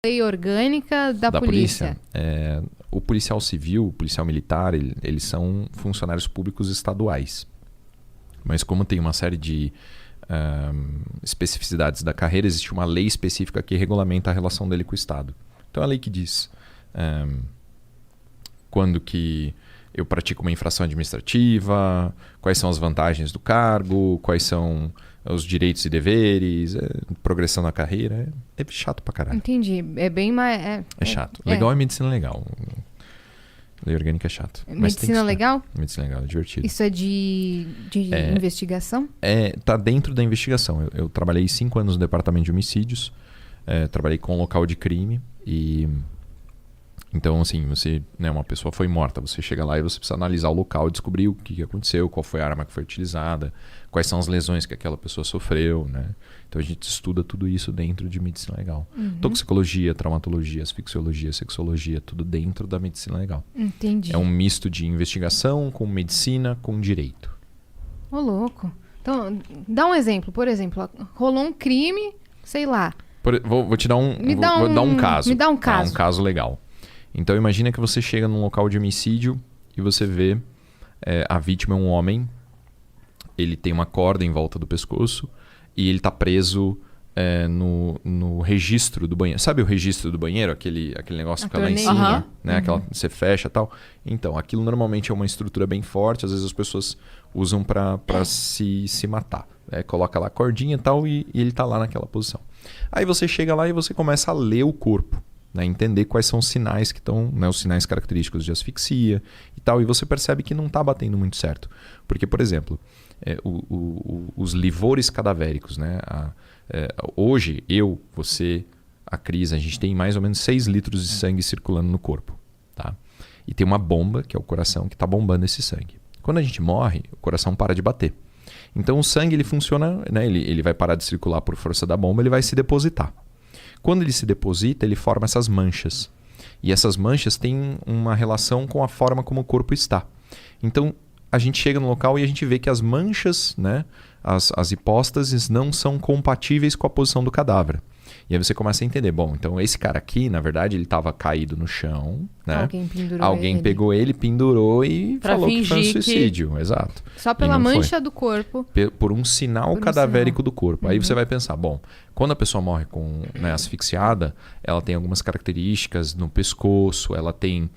lei orgânica da polícia. O policial civil, o policial militar, eles são funcionários públicos estaduais. Mas como tem uma série de especificidades da carreira, existe uma lei específica que regulamenta a relação dele com o Estado. Então a lei que diz quando que eu pratico uma infração administrativa, quais são as vantagens do cargo, quais são os direitos e deveres, progressão na carreira. É chato pra caralho. Entendi. É bem mais... É chato. Legal é medicina legal. Lei orgânica é chato. Medicina legal? Medicina legal, é divertido. Isso é de investigação? Tá dentro da investigação. Eu trabalhei 5 anos no departamento de homicídios, trabalhei com local de crime e... Então, assim, uma pessoa foi morta, você chega lá e você precisa analisar o local, descobrir o que aconteceu, qual foi a arma que foi utilizada, quais são as lesões que aquela pessoa sofreu, né? Então a gente estuda tudo isso dentro de medicina legal. Toxicologia, traumatologia, asfixiologia, sexologia, tudo dentro da medicina legal. Entendi. É um misto de investigação com medicina, com direito. Ô, louco. Então, dá um exemplo. Por exemplo, rolou um crime, sei lá. Vou te dar vou dar um caso. Me dá um caso. Um caso legal. Então imagina que você chega num local de homicídio e você vê a vítima é um homem, ele tem uma corda em volta do pescoço e ele está preso no registro do banheiro. Sabe o registro do banheiro? Aquele negócio que fica lá em cima, né? Aquela que você fecha e tal. Então, aquilo normalmente é uma estrutura bem forte, às vezes as pessoas usam para se matar. Coloca lá a cordinha e tal e ele está lá naquela posição. Aí você chega lá e você começa a ler o corpo. Entender quais são os sinais que estão, os sinais característicos de asfixia e tal, e você percebe que não está batendo muito certo. Porque, por exemplo, os livores cadavéricos, né? Hoje, você, a Cris, a gente tem mais ou menos 6 litros de sangue circulando no corpo. Tá? E tem uma bomba, que é o coração, que está bombando esse sangue. Quando a gente morre, o coração para de bater. Então o sangue ele funciona, né? Ele vai parar de circular por força da bomba, ele vai se depositar. Quando ele se deposita, ele forma essas manchas. E essas manchas têm uma relação com a forma como o corpo está. Então, a gente chega no local e a gente vê que as manchas, né, as hipóstases, não são compatíveis com a posição do cadáver. E aí você começa a entender, bom, então esse cara aqui, na verdade, ele estava caído no chão, né? Alguém pegou ele, pendurou e falou que foi um suicídio. Exato. Só pela mancha do corpo. Por um sinal cadavérico do corpo. Aí você vai pensar, bom, quando a pessoa morre asfixiada, ela tem algumas características no pescoço, ela tem,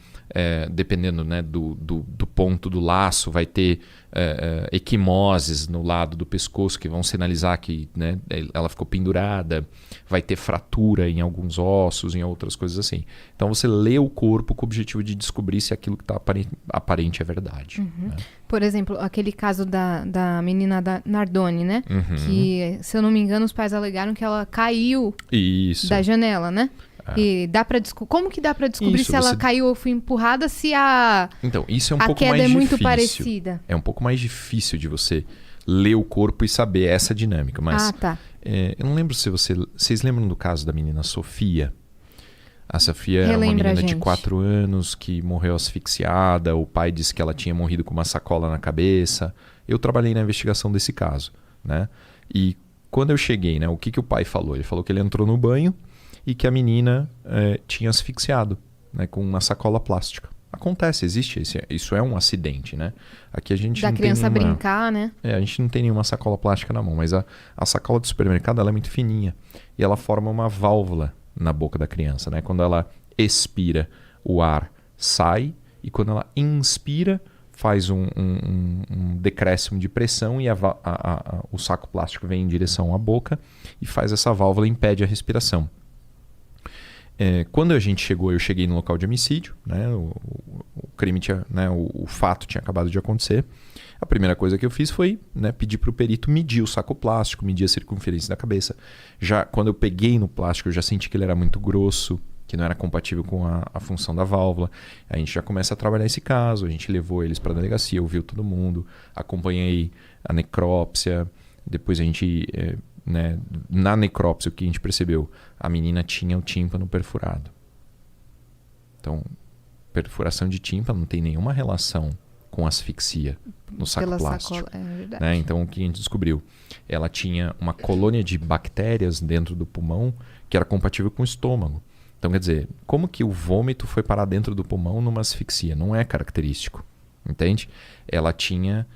dependendo, né, do ponto do laço, vai ter equimoses no lado do pescoço que vão sinalizar que, né, ela ficou pendurada, vai ter fratura em alguns ossos, em outras coisas assim. Então você lê o corpo com o objetivo de descobrir se aquilo que está aparente é verdade. Né? Por exemplo, aquele caso da menina da Nardoni, né? Que, se eu não me engano, os pais alegaram que ela caiu da janela, né? E como que dá pra descobrir se ela caiu ou foi empurrada, se Então, isso é um pouco mais difícil. A queda é muito parecida. É um pouco mais difícil de você ler o corpo e saber essa dinâmica. Mas eu não lembro se vocês lembram do caso da menina Sofia? A Sofia é uma menina de 4 anos que morreu asfixiada. O pai disse que ela tinha morrido com uma sacola na cabeça. Eu trabalhei na investigação desse caso, né? E quando eu cheguei, né, o que o pai falou? Ele falou que ele entrou no banho e que a menina tinha asfixiado, né, com uma sacola plástica. Acontece, existe. Isso é um acidente, né? Aqui a gente da não criança tem nenhuma, brincar, né? A gente não tem nenhuma sacola plástica na mão, mas a sacola do supermercado ela é muito fininha e ela forma uma válvula na boca da criança, né? Quando ela expira, o ar sai e quando ela inspira, faz um decréscimo de pressão e o saco plástico vem em direção à boca e faz essa válvula e impede a respiração. Quando a gente chegou, eu cheguei no local de homicídio, né? O crime tinha, né? O fato tinha acabado de acontecer. A primeira coisa que eu fiz foi, né, pedir para o perito medir o saco plástico, medir a circunferência da cabeça. Já quando eu peguei no plástico, eu já senti que ele era muito grosso, que não era compatível com a função da válvula. A gente já começa a trabalhar esse caso, a gente levou eles para a delegacia, ouviu todo mundo, acompanhei a necrópsia, depois a gente... né, na necrópsia, o que a gente percebeu? A menina tinha o tímpano perfurado. Então, perfuração de tímpano não tem nenhuma relação com asfixia no saco plástico. Né? Então, o que a gente descobriu? Ela tinha uma colônia de bactérias dentro do pulmão que era compatível com o estômago. Então, quer dizer, como que o vômito foi parar dentro do pulmão numa asfixia? Não é característico, entende? Ela tinha...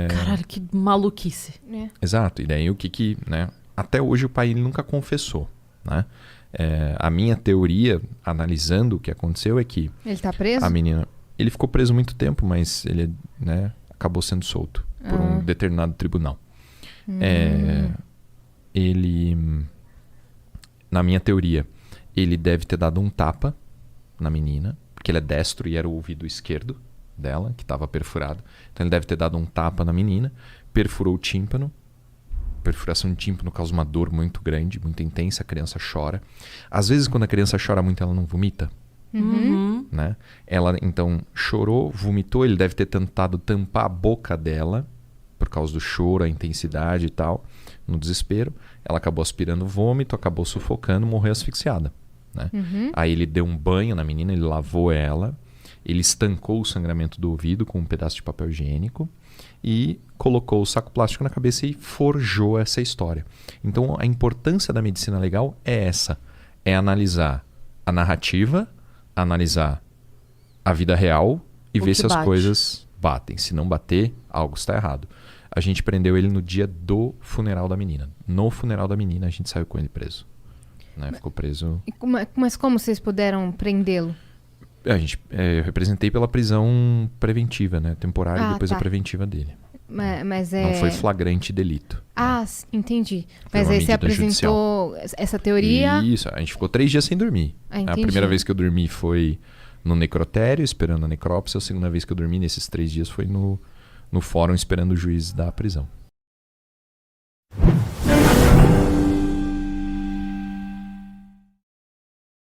Caralho, que maluquice. Exato. E daí o que né? Até hoje o pai ele nunca confessou, né? A minha teoria, analisando o que aconteceu, é que... Ele tá preso? A menina... Ele ficou preso muito tempo, mas ele, né, acabou sendo solto por um determinado tribunal. Ele... Na minha teoria, ele deve ter dado um tapa na menina, porque ele é destro e era o ouvido esquerdo dela, que estava perfurado. Então ele deve ter dado um tapa na menina, perfurou o tímpano. Perfuração de tímpano causa uma dor muito grande, muito intensa, a criança chora. Às vezes, quando a criança chora muito, ela não vomita. Né? Ela, então, chorou, vomitou, ele deve ter tentado tampar a boca dela, por causa do choro, a intensidade e tal, no desespero. Ela acabou aspirando vômito, acabou sufocando, morreu asfixiada. Né? Aí ele deu um banho na menina, ele lavou ela, ele estancou o sangramento do ouvido com um pedaço de papel higiênico e colocou o saco plástico na cabeça e forjou essa história. Então a importância da medicina legal é essa, é analisar a narrativa, analisar a vida real e ver se as coisas batem. Se não bater, algo está errado. A gente prendeu ele no dia do funeral da menina. No funeral da menina a gente saiu com ele preso. Né? Ficou preso... Mas como vocês puderam prendê-lo? Eu representei pela prisão preventiva, né? Temporária e depois a preventiva dele. Mas Não foi flagrante delito. Entendi. Mas aí você apresentou essa teoria... Isso, a gente ficou 3 dias sem dormir. A primeira vez que eu dormi foi no necrotério, esperando a necrópsia. A segunda vez que eu dormi nesses 3 dias foi no fórum, esperando o juiz da prisão.